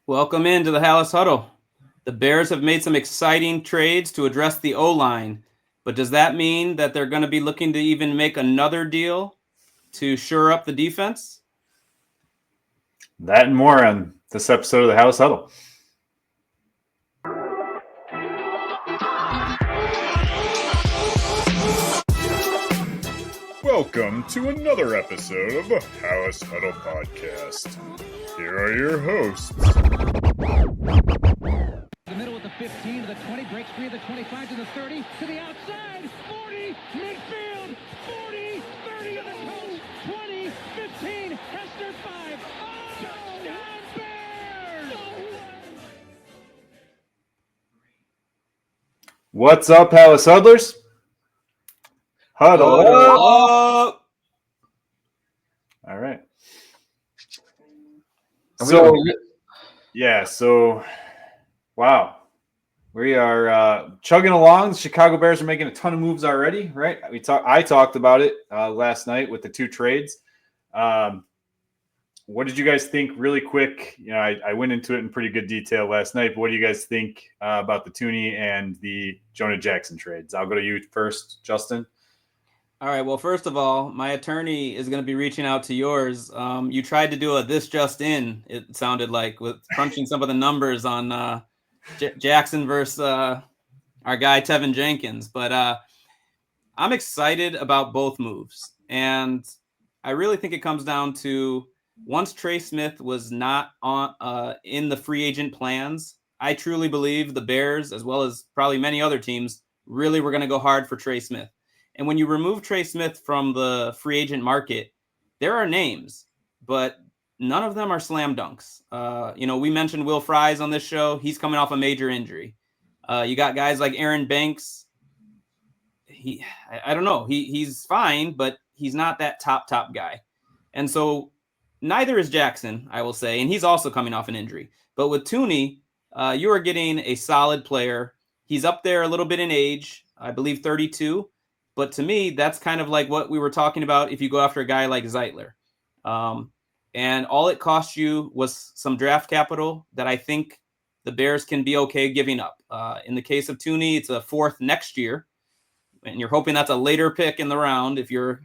Welcome into the Hallis Huddle. The Bears have made some exciting trades to address the O-line, but does that mean that they're going to be looking to even make another deal to shore up the defense? That and more on this episode of the Hallis Huddle. Welcome to another episode of the Hallis Huddle Podcast. Here are your hosts. The middle of the 15 to the 20, breaks free of the 25 to the 30, to the outside, 40, midfield, 40, 30 of the coast, 20, 15, Hester 5, touchdown Bears! What's up, Hallis Huddlers? Huddle up! All right. So, wow. We are chugging along. The Chicago Bears are making a ton of moves already, right? I talked about it last night with the two trades. What did you guys think really quick? I went into it in pretty good detail last night, but what do you guys think about the Thuney and the Jonah Jackson trades? I'll go to you first, Justin. All right. Well, first of all, my attorney is going to be reaching out to yours. You tried to do a this just in, it sounded like, with crunching some of the numbers on Jackson versus our guy Tevin Jenkins. But I'm excited about both moves. And I really think it comes down to once Trey Smith was not on in the free agent plans, I truly believe the Bears, as well as probably many other teams, really were going to go hard for Trey Smith. And when you remove Trey Smith from the free agent market, there are names, but none of them are slam dunks. We mentioned Will Fries on this show. He's coming off a major injury. You got guys like Aaron Banks. I don't know. He's fine, but he's not that top guy. And so neither is Jackson, I will say. And he's also coming off an injury. But with Thuney, you are getting a solid player. He's up there a little bit in age, I believe 32. But to me, that's kind of like what we were talking about if you go after a guy like Zeitler. And all it cost you was some draft capital that I think the Bears can be okay giving up. In the case of Thuney, it's a fourth next year. And you're hoping that's a later pick in the round if you're,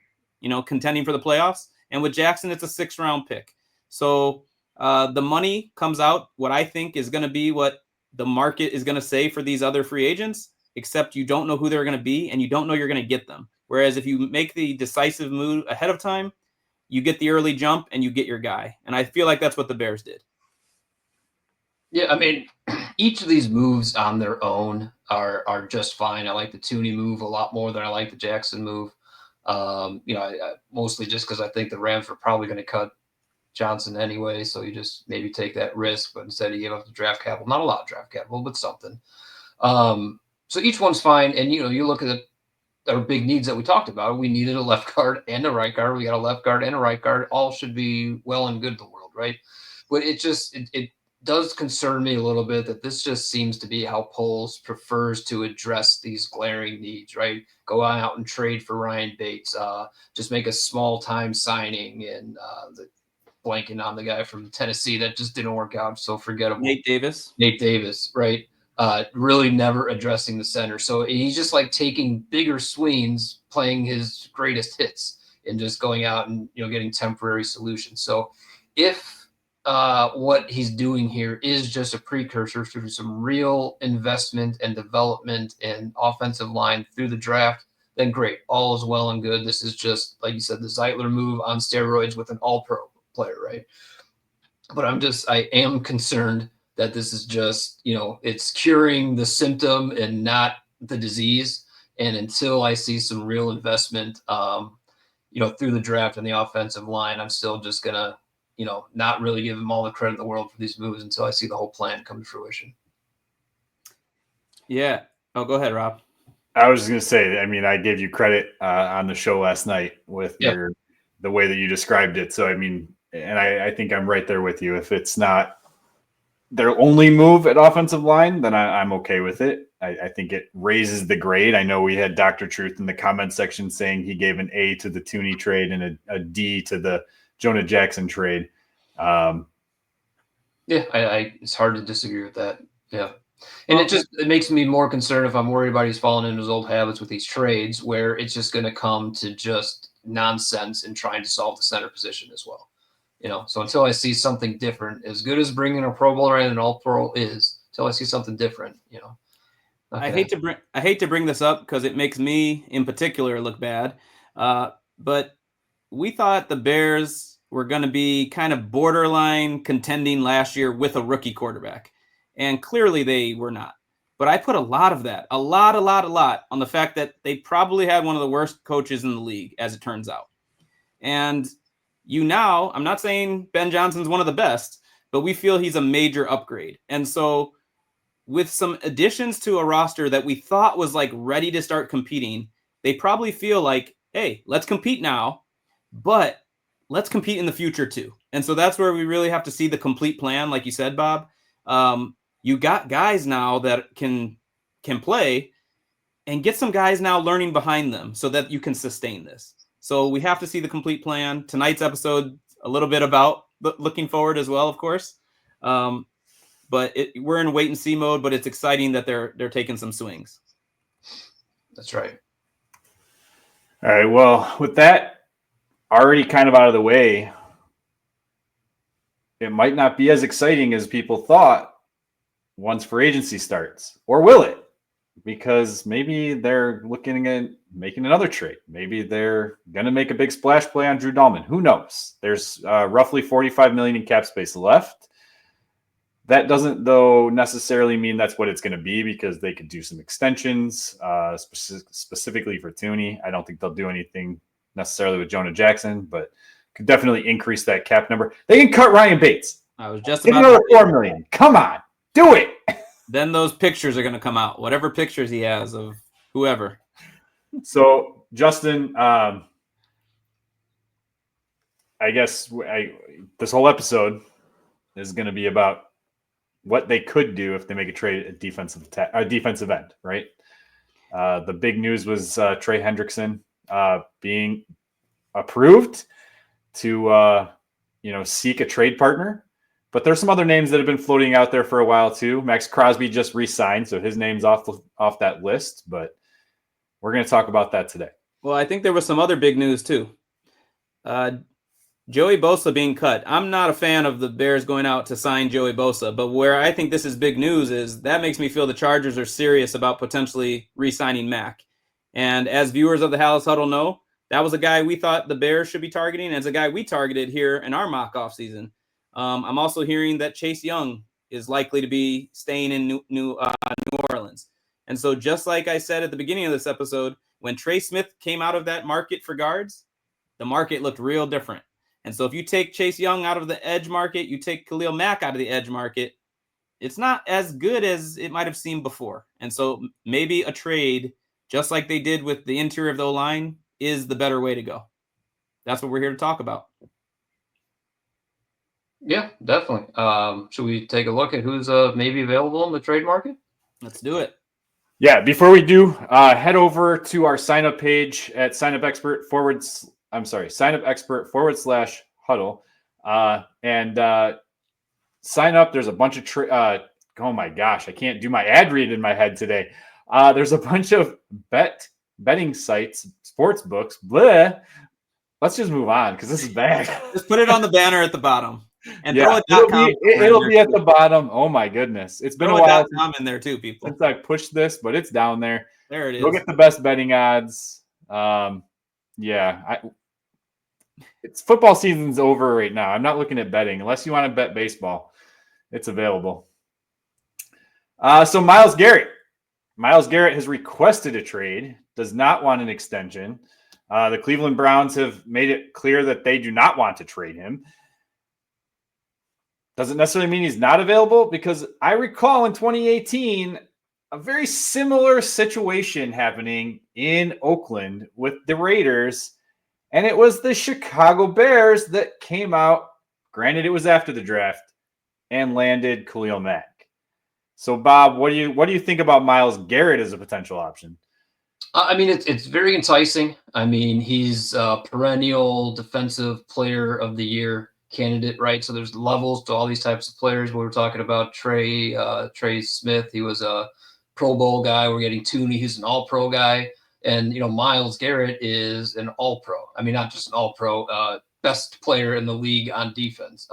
contending for the playoffs. And with Jackson, it's a 6th round pick. So the money comes out what I think is going to be what the market is going to say for these other free agents, except you don't know who they're going to be and you don't know you're going to get them. Whereas if you make the decisive move ahead of time, you get the early jump and you get your guy. And I feel like that's what the Bears did. Yeah, I mean, each of these moves on their own are just fine. I like the Thuney move a lot more than I like the Jackson move. I mostly just because I think the Rams were probably going to cut Johnson anyway, so you just maybe take that risk. But instead, he gave up the draft capital, not a lot of draft capital, but something. So each one's fine. And, you look at our big needs that we talked about. We needed a left guard and a right guard. We got a left guard and a right guard. All should be well and good in the world, right? But it does concern me a little bit that this just seems to be how Poles prefers to address these glaring needs, right? Go out and trade for Ryan Bates, just make a small time signing and blanking on the guy from Tennessee that just didn't work out. So forgettable. Nate Davis, right? Really never addressing the center. So he's just like taking bigger swings, playing his greatest hits and just going out and, getting temporary solutions. So if what he's doing here is just a precursor to some real investment and development and offensive line through the draft, then great. All is well and good. This is just, like you said, the Zeitler move on steroids with an all-pro player, right? But I am concerned that this is just, it's curing the symptom and not the disease. And until I see some real investment, through the draft and the offensive line, I'm still just going to, not really give him all the credit in the world for these moves until I see the whole plan come to fruition. Yeah. Oh, go ahead, Rob. I was just going to say, I gave you credit on the show last night with the way that you described it. So, and I think I'm right there with you. If it's not their only move at offensive line, then I'm okay with it. I think it raises the grade. I know we had Dr. Truth in the comment section saying he gave an A to the Thuney trade and a D to the Jonah Jackson trade. Yeah, it's hard to disagree with that. Yeah. And it makes me more concerned if I'm worried about he's falling into his old habits with these trades where it's just going to come to just nonsense and trying to solve the center position as well. So until I see something different, as good as bringing a Pro Bowler in and all pro is, until I see something different, I hate to bring this up because it makes me in particular look bad. But we thought the Bears were going to be kind of borderline contending last year with a rookie quarterback. And clearly they were not. But I put a lot of that, a lot on the fact that they probably had one of the worst coaches in the league, as it turns out. And I'm not saying Ben Johnson's one of the best, but we feel he's a major upgrade. And so with some additions to a roster that we thought was like ready to start competing, they probably feel like, hey, let's compete now, but let's compete in the future too. And so that's where we really have to see the complete plan. Like you said, Bob, you got guys now that can play, and get some guys now learning behind them so that you can sustain this. So we have to see the complete plan. Tonight's episode, a little bit about looking forward as well, of course. But we're in wait and see mode, but it's exciting that they're taking some swings. That's right. All right. Well, with that already kind of out of the way, it might not be as exciting as people thought once free agency starts. Or will it? Because maybe they're looking at making another trade. Maybe they're going to make a big splash play on Drew Dalman. Who knows? There's roughly $45 million in cap space left. That doesn't, though, necessarily mean that's what it's going to be, because they could do some extensions, specifically for Thuney. I don't think they'll do anything necessarily with Jonah Jackson, but could definitely increase that cap number. They can cut Ryan Bates. I was just Get about another $4 million. Come on, do it. Then those pictures are going to come out, whatever pictures he has of whoever. So, Justin, I guess this whole episode is going to be about what they could do if they make a trade at defensive end, right? The big news was Trey Hendrickson being approved to seek a trade partner. But there's some other names that have been floating out there for a while too. Max Crosby just re-signed, so his name's off that list. But we're going to talk about that today. Well, I think there was some other big news too. Joey Bosa being cut. I'm not a fan of the Bears going out to sign Joey Bosa, but where I think this is big news is that makes me feel the Chargers are serious about potentially re-signing Mac. And as viewers of the Hallis Huddle know, that was a guy we thought the Bears should be targeting, as a guy we targeted here in our mock offseason. I'm also hearing that Chase Young is likely to be staying in New Orleans. And so just like I said at the beginning of this episode, when Trey Smith came out of that market for guards, the market looked real different. And so if you take Chase Young out of the edge market, you take Khalil Mack out of the edge market, it's not as good as it might have seemed before. And so maybe a trade, just like they did with the interior of the O-line, is the better way to go. That's what we're here to talk about. Yeah, definitely. Should we take a look at who's maybe available in the trade market? Let's do it. Yeah, before we do, head over to our sign up page at signupexpert/huddle and sign up. There's a bunch of oh my gosh, I can't do my ad read in my head today. There's a bunch of betting sites, sports books. Bleh. Let's just move on because this is bad. Just put it on the banner at the bottom. And yeah, it'll be at the bottom. Oh my goodness. It's been a while in there too, people. Since I pushed this, but it's down there. There it is. Go get the best betting odds. It's football season's over right now. I'm not looking at betting unless you want to bet baseball. It's available. So Myles Garrett has requested a trade, does not want an extension. The Cleveland Browns have made it clear that they do not want to trade him. Doesn't necessarily mean he's not available, because I recall in 2018 a very similar situation happening in Oakland with the Raiders, and it was the Chicago Bears that came out, granted it was after the draft, and landed Khalil Mack. So Bob, what do you think about Myles Garrett as a potential option? I mean, it's very enticing. I mean, he's a perennial defensive player of the year candidate, right? So there's levels to all these types of players. We were talking about Trey Smith. He was a Pro Bowl guy. We're getting Tooney. He's an All-Pro guy. And, Myles Garrett is an All-Pro. I mean, not just an All-Pro, best player in the league on defense.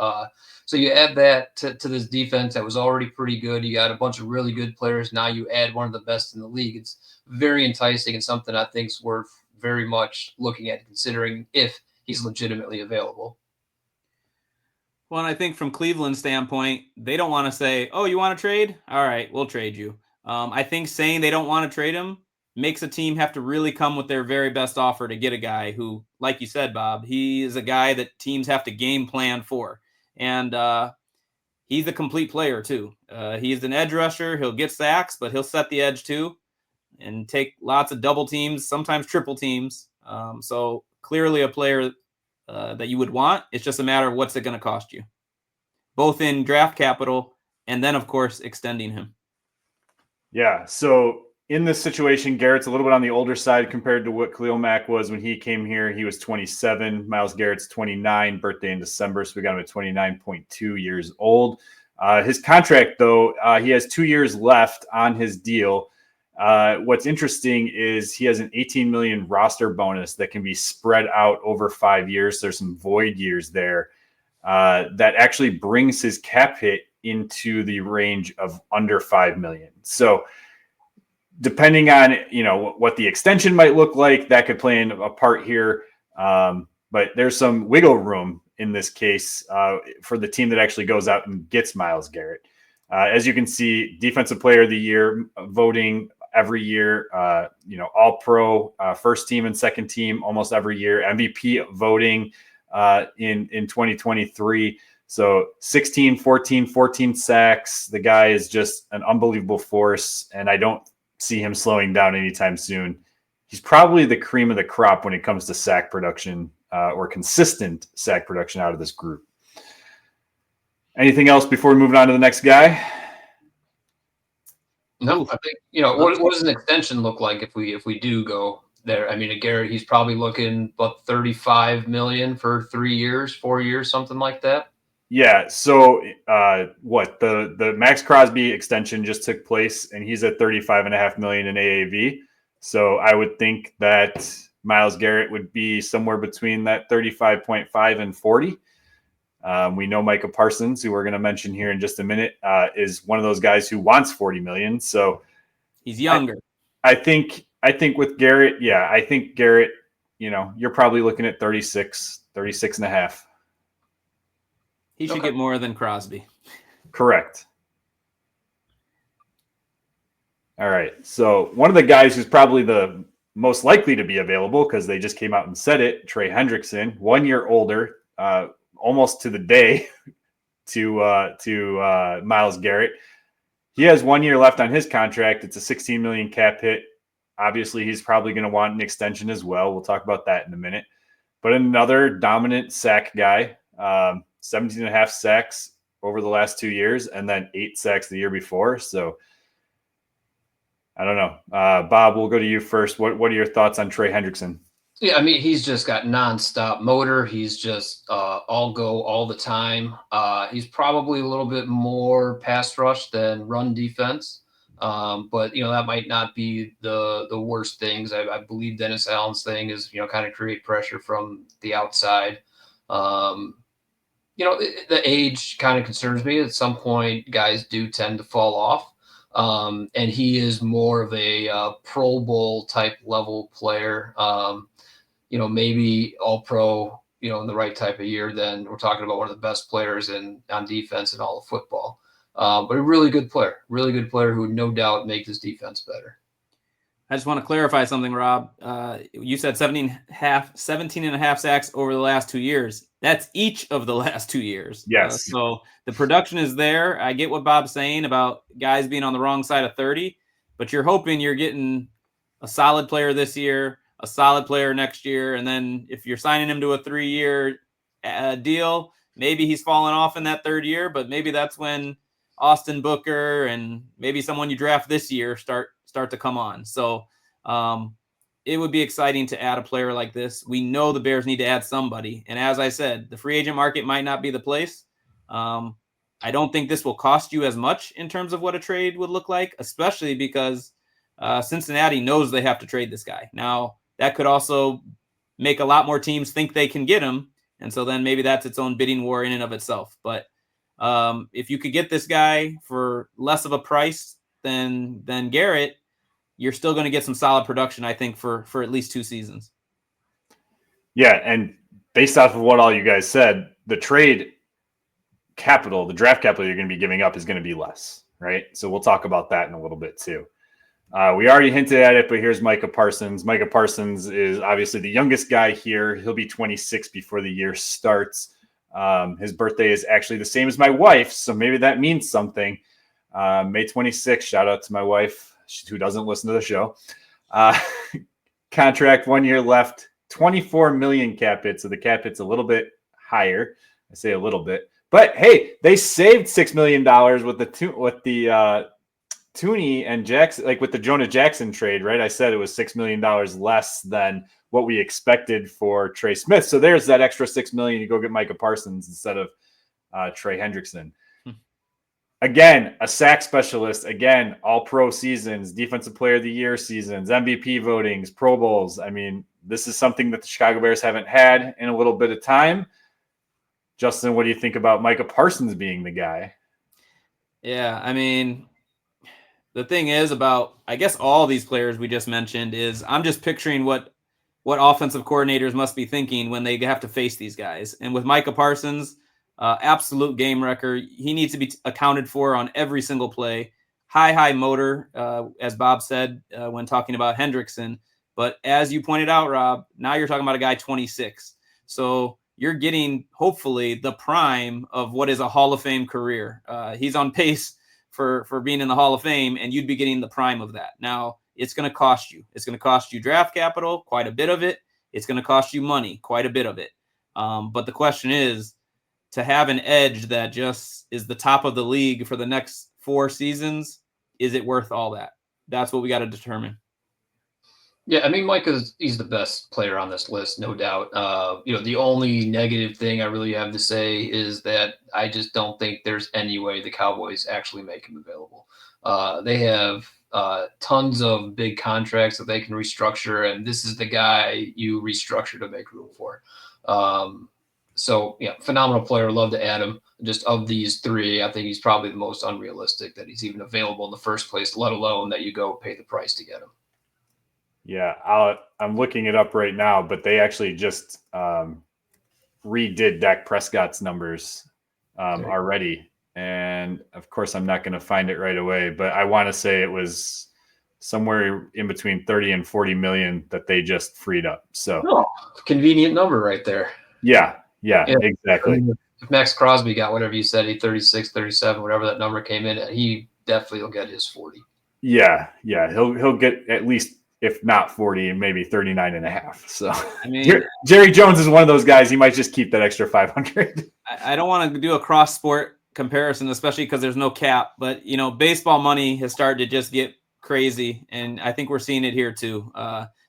So you add that to this defense that was already pretty good. You got a bunch of really good players. Now you add one of the best in the league. It's very enticing and something I think is worth very much looking at, considering if he's legitimately available. Well, and I think from Cleveland's standpoint, they don't want to say, oh, you want to trade? All right, we'll trade you. I think saying they don't want to trade him makes a team have to really come with their very best offer to get a guy who, like you said, Bob, he is a guy that teams have to game plan for. And he's a complete player, too. He's an edge rusher. He'll get sacks, but he'll set the edge, too, and take lots of double teams, sometimes triple teams. So clearly a player that you would want. It's just a matter of what's it going to cost you, both in draft capital and then, of course, extending him. Yeah. So in this situation, Garrett's a little bit on the older side compared to what Khalil Mack was when he came here. He was 27. Myles Garrett's 29, birthday in December. So we got him at 29.2 years old. His contract, though, he has 2 years left on his deal. What's interesting is he has an $18 million roster bonus that can be spread out over 5 years. There's some void years there that actually brings his cap hit into the range of under $5 million. So depending on, what the extension might look like, that could play a part here. But there's some wiggle room in this case for the team that actually goes out and gets Myles Garrett. As you can see, Defensive Player of the Year voting every year, all pro, first team and second team almost every year, MVP voting in 2023. So 14 sacks. The guy is just an unbelievable force, and I don't see him slowing down anytime soon. He's probably the cream of the crop when it comes to sack production or consistent sack production out of this group. Anything else before we move on to the next guy? No, I think what does an extension look like if we do go there? I mean, Garrett, he's probably looking about $35 million for 3 years, 4 years, something like that. Yeah. So the Max Crosby extension just took place, and he's at $35.5 million in AAV. So I would think that Myles Garrett would be somewhere between that 35.5 and 40. We know Micah Parsons, who we're going to mention here in just a minute, is one of those guys who wants $40 million. So he's younger. I think with Garrett, I think Garrett, you're probably looking at 36 and a half. He should get more than Crosby. Correct. All right. So one of the guys who's probably the most likely to be available, because they just came out and said it, Trey Hendrickson, 1 year older, almost to the day to Myles Garrett. He has 1 year left on his contract. It's a $16 million cap hit. Obviously, he's probably going to want an extension as well. We'll talk about that in a minute. But another dominant sack guy, 17 and a half sacks over the last 2 years, and then 8 sacks the year before. So I don't know. Bob, we'll go to you first. What are your thoughts on Trey Hendrickson? Yeah, I mean, he's just got nonstop motor. He's just all go all the time. He's probably a little bit more pass rush than run defense. But, that might not be the worst things. I believe Dennis Allen's thing is, kind of create pressure from the outside. The age kind of concerns me. At some point, guys do tend to fall off. And he is more of a Pro Bowl type level player. Maybe all pro, in the right type of year, then we're talking about one of the best players on defense in all of football. But a really good player who would no doubt make this defense better. I just want to clarify something, Rob. You said 17 and a half sacks over the last 2 years. That's each of the last 2 years. Yes. So the production is there. I get what Bob's saying about guys being on the wrong side of 30, but you're hoping you're getting a solid player this year, a solid player next year, and then if you're signing him to a 3-year deal, maybe he's falling off in that third year, but maybe that's when Austin Booker and maybe someone you draft this year start to come on. So it would be exciting to add a player like this. We know the Bears need to add somebody. And as I said, the free agent market might not be the place. I don't think this will cost you as much in terms of what a trade would look like, especially because Cincinnati knows they have to trade this guy. Now, that could also make a lot more teams think they can get him. And so then maybe that's its own bidding war in and of itself. But if you could get this guy for less of a price than Garrett, you're still going to get some solid production, I think, for at least 2 seasons. Yeah, and based off of what all you guys said, the trade capital, the draft capital you're going to be giving up is going to be less, right? So we'll talk about that in a little bit too. We already hinted at it, but here's Micah Parsons. Micah Parsons is obviously the youngest guy here. He'll be 26 before the year starts. His birthday is actually the same as my wife, so maybe that means something. May 26th, shout out to my wife, who doesn't listen to the show. Contract 1 year left, 24 million cap hit, so the cap hit's a little bit higher. I say a little bit. But hey, they saved $6 million with the Tooney and Jackson, like with the Jonah Jackson trade, right? I said it was $6 million less than what we expected for Trey Smith. So there's that extra $6 million. You go get Micah Parsons instead of Trey Hendrickson. Again, a sack specialist. Again, all-pro seasons, defensive player of the year seasons, MVP votings, Pro Bowls. I mean, this is something that the Chicago Bears haven't had in a little bit of time. Justin, what do you think about Micah Parsons being the guy? Yeah, I mean, the thing is about, I guess, all these players we just mentioned is I'm just picturing what offensive coordinators must be thinking when they have to face these guys. And with Micah Parsons, absolute game wrecker. He needs to be accounted for on every single play. High motor, as Bob said when talking about Hendrickson. But as you pointed out, Rob, now you're talking about a guy 26. So you're getting, hopefully, the prime of what is a Hall of Fame career. He's on pace for being in the Hall of Fame, and you'd be getting the prime of that. Now, it's going to cost you. It's going to cost you draft capital, quite a bit of it. It's going to cost you money, quite a bit of it. But the question is, to have an edge that just is the top of the league for the next 4 seasons, is it worth all that? That's what we got to determine. Yeah, I mean, he's the best player on this list, no doubt. The only negative thing I really have to say is that I just don't think there's any way the Cowboys actually make him available. They have tons of big contracts that they can restructure, and this is the guy you restructure to make room for. So, yeah, phenomenal player. Love to add him. Just of these 3, I think he's probably the most unrealistic that he's even available in the first place, let alone that you go pay the price to get him. Yeah, I'm looking it up right now, but they actually just redid Dak Prescott's numbers already. And, of course, I'm not going to find it right away, but I want to say it was somewhere in between 30 and 40 million that they just freed up. So convenient number right there. Yeah, exactly. If Max Crosby got whatever you said, 36, 37, whatever that number came in at, he definitely will get his 40. Yeah. He'll get at least, if not 40, and maybe 39 and a half. So I mean, Jerry Jones is one of those guys. He might just keep that extra 500. I don't want to do a cross sport comparison, especially because there's no cap, but baseball money has started to just get crazy. And I think we're seeing it here too.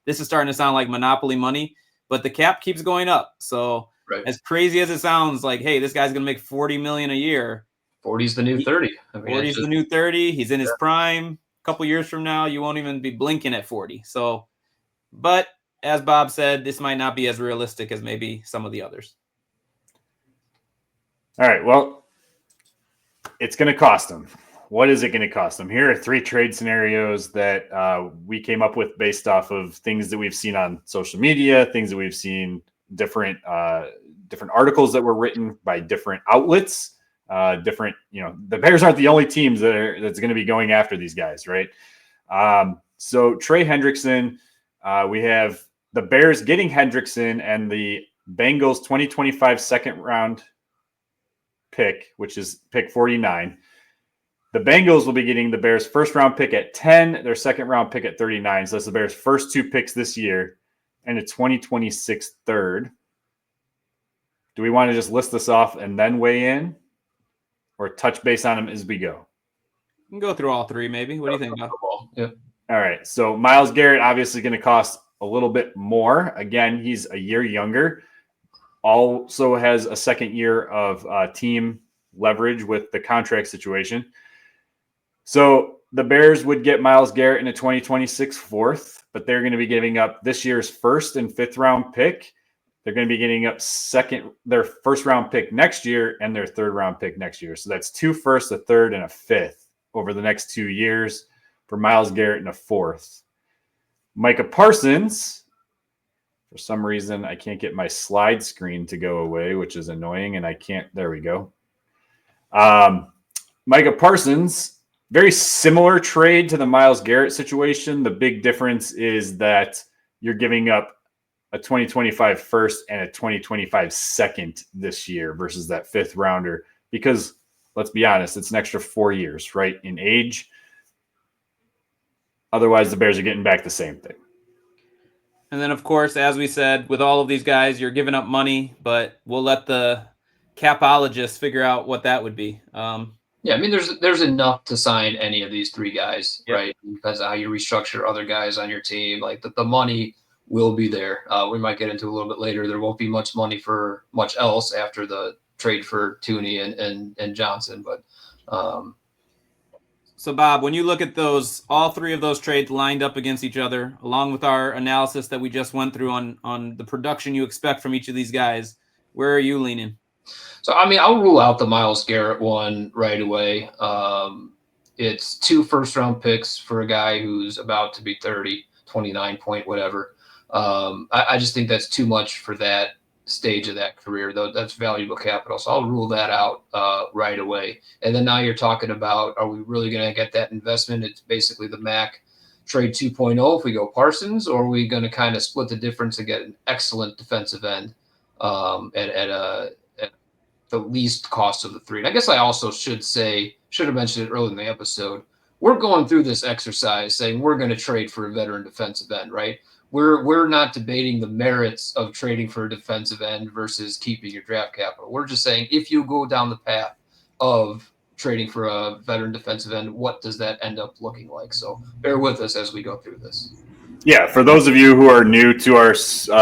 This is starting to sound like monopoly money, but the cap keeps going up. So as crazy as it sounds, like, hey, this guy's going to make $40 million a year. 40's the new 30. 40's the new 30. He's in his prime. Couple years from now, you won't even be blinking at 40. So, but as Bob said, this might not be as realistic as maybe some of the others. All right. Well, it's going to cost them. What is it going to cost them? Here are 3 trade scenarios that we came up with based off of things that we've seen on social media, things that we've seen, different articles that were written by different outlets. The Bears aren't the only teams that's going to be going after these guys, right? So Trey Hendrickson, we have the Bears getting Hendrickson and the Bengals 2025 second round pick, which is pick 49. The Bengals will be getting the Bears first round pick at 10, their second round pick at 39. So that's the Bears' first 2 picks this year and a 2026 third. Do we want to just list this off and then weigh in? Or touch base on them as we go? We can go through all 3, maybe. What do you think, Bob? Yeah. All right. So Myles Garrett obviously going to cost a little bit more. Again, he's a year younger. Also has a second year of team leverage with the contract situation. So the Bears would get Myles Garrett in a 2026 fourth, but they're going to be giving up this year's first and fifth round pick. They're going to be getting up their first round pick next year and their third round pick next year. So that's 2 firsts, a third, and a fifth over the next 2 years for Myles Garrett and a fourth. Micah Parsons, for some reason, I can't get my slide screen to go away, which is annoying, and I can't. There we go. Micah Parsons, very similar trade to the Myles Garrett situation. The big difference is that you're giving up a 2025 first and a 2025 second this year versus that fifth rounder, because let's be honest, it's an extra 4 years, right, in age. Otherwise, the Bears are getting back the same thing. And then, of course, as we said, with all of these guys, you're giving up money, but we'll let the capologists figure out what that would be. Yeah, I mean, there's enough to sign any of these three guys, Yep. right? Depends on how you restructure other guys on your team. Like the money will be there. We might get into a little bit later. There won't be much money for much else after the trade for Tooney and Johnson. But so, Bob, when you look at all three of those trades lined up against each other, along with our analysis that we just went through on the production you expect from each of these guys, where are you leaning? So, I mean, I'll rule out the Myles Garrett one right away. It's 2 first-round picks for a guy who's about to be 30, 29 point whatever. I just think that's too much for that stage of that career, though. That's valuable capital. So I'll rule that out right away. And then now you're talking about, are we really going to get that investment? It's basically the Mac trade 2.0 if we go Parsons, or are we going to kind of split the difference and get an excellent defensive end at the least cost of the three? And I guess I also should have mentioned it earlier in the episode. We're going through this exercise saying we're going to trade for a veteran defensive end, right? We're not debating the merits of trading for a defensive end versus keeping your draft capital. We're just saying if you go down the path of trading for a veteran defensive end, what does that end up looking like? So bear with us as we go through this. Yeah, for those of you who are new to our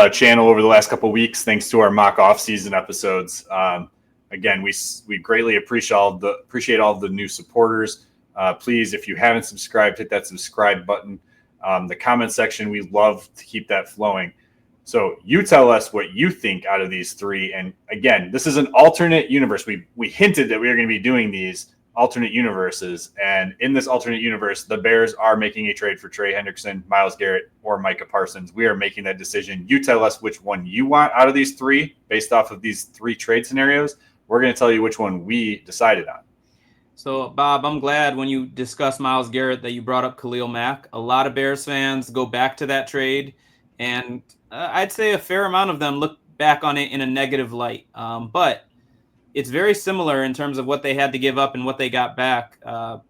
channel over the last couple of weeks, thanks to our mock off-season episodes, again, we greatly appreciate all of the new supporters. Please, if you haven't subscribed, hit that subscribe button. The comment section, we love to keep that flowing. So you tell us what you think out of these three. And again, this is an alternate universe. We hinted that we were going to be doing these alternate universes. And in this alternate universe, the Bears are making a trade for Trey Hendrickson, Myles Garrett, or Micah Parsons. We are making that decision. You tell us which one you want out of these three based off of these three trade scenarios. We're going to tell you which one we decided on. So, Bob, I'm glad when you discussed Myles Garrett that you brought up Khalil Mack. A lot of Bears fans go back to that trade, and I'd say a fair amount of them look back on it in a negative light. But it's very similar in terms of what they had to give up and what they got back.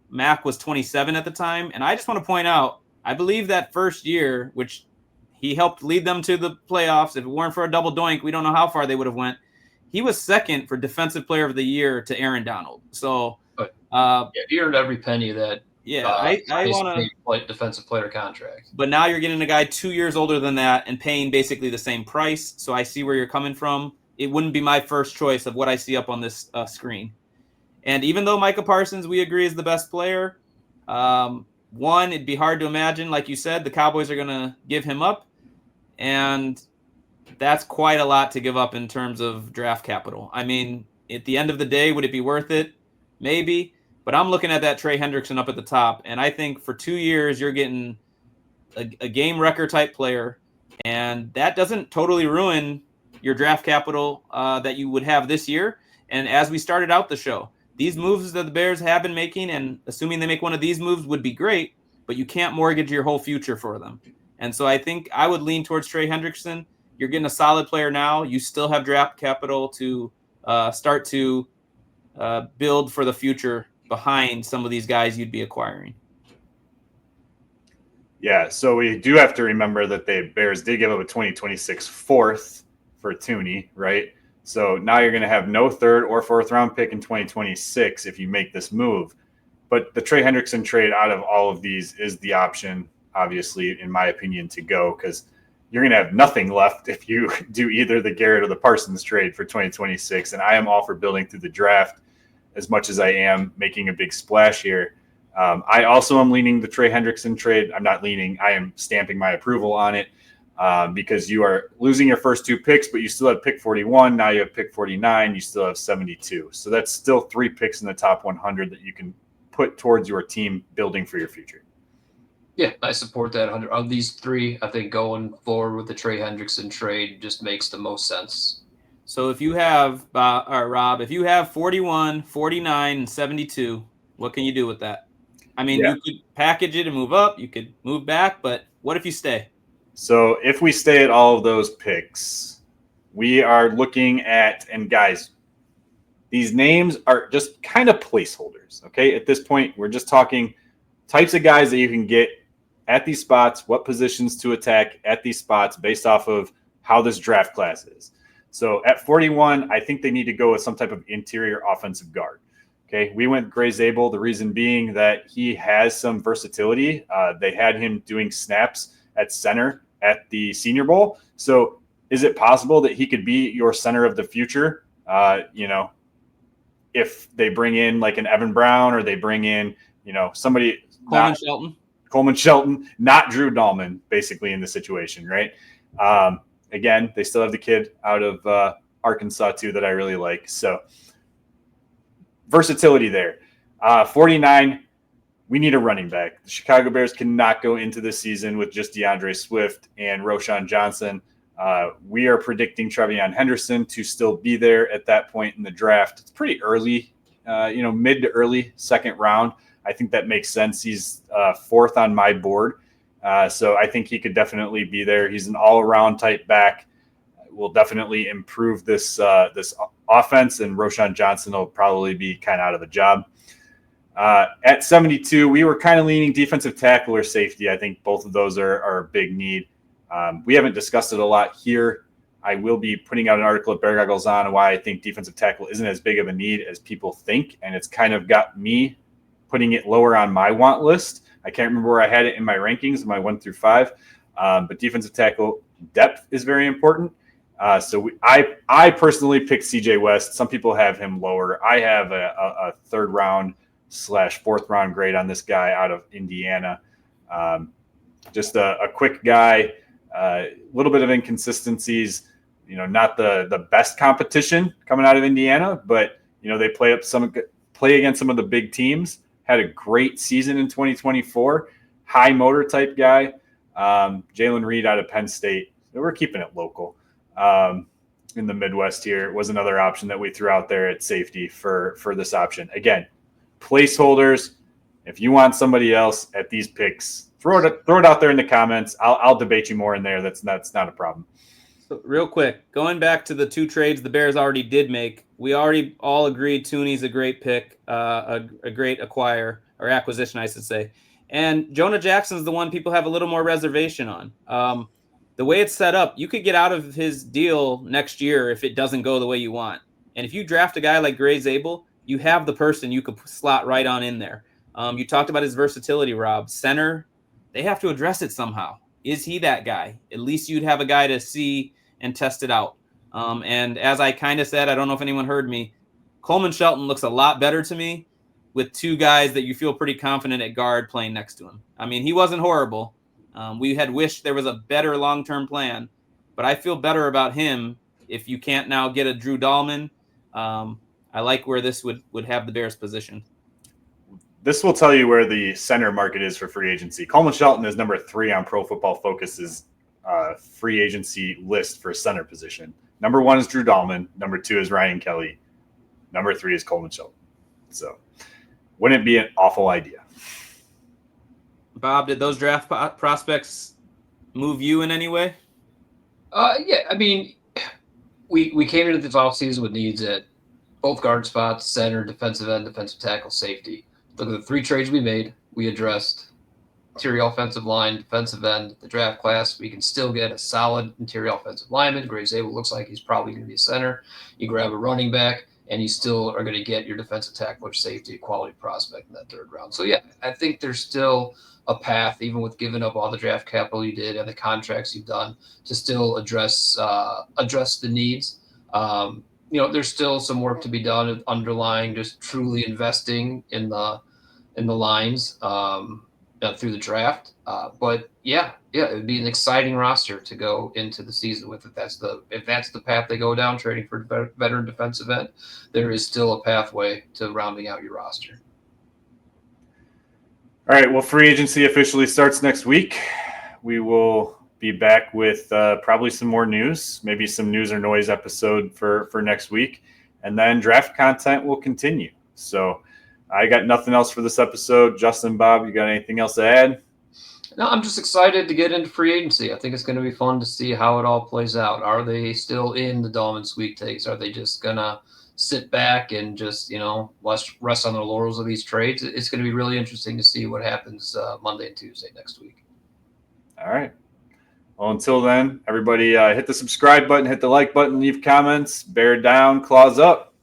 Mack was 27 at the time, and I just want to point out, I believe that first year, which he helped lead them to the playoffs. If it weren't for a double doink, we don't know how far they would have went. He was second for Defensive Player of the Year to Aaron Donald. So, he earned every penny of that. I want to defensive player contract. But now you're getting a guy 2 years older than that and paying basically the same price. So I see where you're coming from. It wouldn't be my first choice of what I see up on this screen. And even though Micah Parsons, we agree, is the best player, one, it'd be hard to imagine, like you said, the Cowboys are going to give him up. And that's quite a lot to give up in terms of draft capital. I mean, at the end of the day, would it be worth it? Maybe. But I'm looking at that Trey Hendrickson up at the top, and I think for 2 years you're getting a game wrecker type player, and that doesn't totally ruin your draft capital that you would have this year. And as we started out the show, these moves that the Bears have been making, and assuming they make one of these moves, would be great, but you can't mortgage your whole future for them. And so I think I would lean towards Trey Hendrickson. You're getting a solid player now. You still have draft capital to start to build for the future behind some of these guys you'd be acquiring. Yeah, so we do have to remember that the Bears did give up a 2026 fourth for Tooney, right? So now you're going to have no third or fourth round pick in 2026 if you make this move. But the Trey Hendrickson trade out of all of these is the option, obviously, in my opinion, to go, because you're going to have nothing left if you do either the Garrett or the Parsons trade for 2026. And I am all for building through the draft as much as I am making a big splash here. I also am leaning the Trey Hendrickson trade. I'm not leaning. I am stamping my approval on it because you are losing your first 2 picks, but you still have pick 41. Now you have pick 49. You still have 72. So that's still 3 picks in the top 100 that you can put towards your team building for your future. Yeah, I support that. Of these 3, I think going forward with the Trey Hendrickson trade just makes the most sense. So if you have, Rob, if you have 41, 49, and 72, what can you do with that? I mean, you could package it and move up. You could move back, but what if you stay? So if we stay at all of those picks, we are looking at, and guys, these names are just kind of placeholders, okay? At this point, we're just talking types of guys that you can get at these spots, what positions to attack at these spots based off of how this draft class is. So at 41, I think they need to go with some type of interior offensive guard. Okay, we went Gray Zabel, the reason being that he has some versatility. They had him doing snaps at center at the Senior Bowl. So is it possible that he could be your center of the future? If they bring in like an Evan Brown or they bring in, somebody Coleman Shelton, not Drew Dahlman, basically in the situation, right? Again, they still have the kid out of Arkansas too that I really like. So versatility there. 49, we need a running back. The Chicago Bears cannot go into this season with just DeAndre Swift and Roschon Johnson. We are predicting Trevion Henderson to still be there at that point in the draft. It's pretty early, mid to early second round. I think that makes sense. He's 4th on my board. So I think he could definitely be there. He's an all-around type back. Will definitely improve this offense, and Roschon Johnson will probably be kind of out of a job. At 72, we were kind of leaning defensive tackle or safety. I think both of those are a big need. We haven't discussed it a lot here. I will be putting out an article at Bear Goggles on why I think defensive tackle isn't as big of a need as people think, and it's kind of got me putting it lower on my want list. I can't remember where I had it in my rankings, in my 1 through 5, but defensive tackle depth is very important. I personally picked CJ West. Some people have him lower. I have a 3rd round / 4th round grade on this guy out of Indiana. Just a quick guy, a little bit of inconsistencies, not the best competition coming out of Indiana, but they play against some of the big teams. Had a great season in 2024. High motor type guy. Jalen Reed out of Penn State. We're keeping it local. In the Midwest here was another option that we threw out there at safety for this option. Again, placeholders. If you want somebody else at these picks, throw it out there in the comments. I'll debate you more in there. That's not a problem. So real quick, going back to the 2 trades the Bears already did make, we already all agreed Tooney's a great pick, a great acquisition, I should say. And Jonah Jackson's the one people have a little more reservation on. The way it's set up, you could get out of his deal next year if it doesn't go the way you want. And if you draft a guy like Gray Zabel, you have the person you could slot right on in there. You talked about his versatility, Rob. Center, they have to address it somehow. Is he that guy? At least you'd have a guy to see and test it out. And as I kind of said, I don't know if anyone heard me, Coleman Shelton looks a lot better to me with 2 guys that you feel pretty confident at guard playing next to him. I mean, he wasn't horrible. We had wished there was a better long-term plan, but I feel better about him if you can't now get a Drew Dahlman. I like where this would have the Bears positioned. This will tell you where the center market is for free agency. Coleman Shelton is number 3 on Pro Football Focus's free agency list for center position. Number 1 is Drew Dahlman. Number 2 is Ryan Kelly. Number 3 is Coleman Shelton. So wouldn't it be an awful idea? Bob, did those draft prospects move you in any way? Yeah, I mean, we came into this offseason with needs at both guard spots, center, defensive end, defensive tackle, safety. Look at the 3 trades we made. We addressed interior offensive line, defensive end, the draft class. We can still get a solid interior offensive lineman. Gray Zabel looks like he's probably going to be a center. You grab a running back. and you still are going to get your defensive tackle or safety, quality prospect in that 3rd round. So, yeah, I think there's still a path, even with giving up all the draft capital you did and the contracts you've done, to still address the needs. There's still some work to be done underlying just truly investing in the lines through the draft. But yeah, it would be an exciting roster to go into the season with. If that's the path they go down, trading for veteran defensive end, there is still a pathway to rounding out your roster. All right. Well, free agency officially starts next week. We will be back with probably some more news, maybe some news or noise episode for next week. And then draft content will continue. So I got nothing else for this episode. Justin, Bob, you got anything else to add? No, I'm just excited to get into free agency. I think it's going to be fun to see how it all plays out. Are they still in the Dolman sweepstakes? Are they just going to sit back and just, rest on their laurels of these trades? It's going to be really interesting to see what happens Monday and Tuesday next week. All right. Well, until then, everybody hit the subscribe button, hit the like button, leave comments, bear down, claws up.